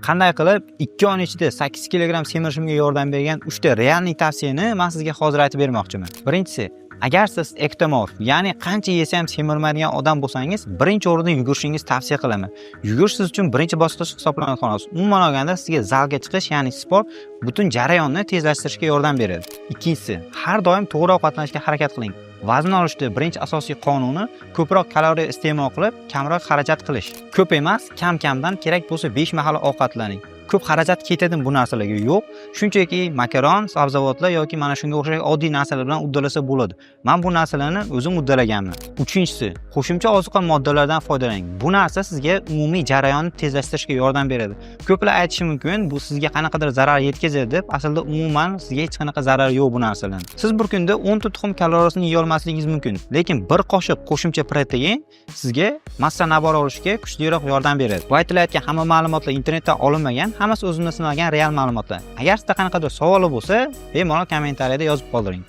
Qanday qilib 2 oy ichida 8 kilogramm semirishimga yordam bergan 3 ta realniy tavsiyani men sizga hozir aytib bermoqchiman. Birinchisi, agar siz ektomorf, ya'ni qancha yesa ham semirmaydigan odam bo'lsangiz, birinchi o'rinda yugurishingizni tavsiya qilaman. Yugurish siz uchun birinchi bosqich hisoblanadi xolos. Umuman olganda sizga zalga chiqish, ya'ni sport butun jarayonni tezlashtirishga yordam beradi. Ikkinchisi, har doim to'g'ri ovqatlanishga harakat qiling. Vazn olishda birinchi asosiy qonuni ko'proq kaloriya iste'mol qilib, kamroq xarajat qilish. Ko'p emas, kam-kamdan kerak bo'lsa 5 mahal ovqatlaning. Ko'p xarajat ketadimi bu narsalarga? Yo'q. Shunchaki makaron, sabzavotlar yoki mana shunga o'xshagan oddiy narsalar bilan uddalasa bo'ladi. Men bu narsalarni o'zim uddalaganman. Uchinchisi, qo'shimcha ozuqa moddalardan foydalaning. Bu narsa sizga umumiy jarayonni tezlashtirishga yordam beradi. Ko'plar aytishi mumkin, bu sizga qanaqadir zarar yetkazadi deb, aslida umuman sizga hech qanaqa zarar yo'q bu narsalarning. Siz bir kunda 10 ta tuxum kaloriyasini yeya olmasligingiz mumkin, lekin bir qoshiq qo'shimcha protein sizga massa nabor olishga kuchliroq yordam beradi. Bu aytilayotgan hamma ma'lumotlar internetdan olinmagan, hammasi o'zimdan sinalgan real ma'lumotlar. Agar sizda qanaqadir savol bo'lsa, bemalol kommentariyada yozib qoldiring.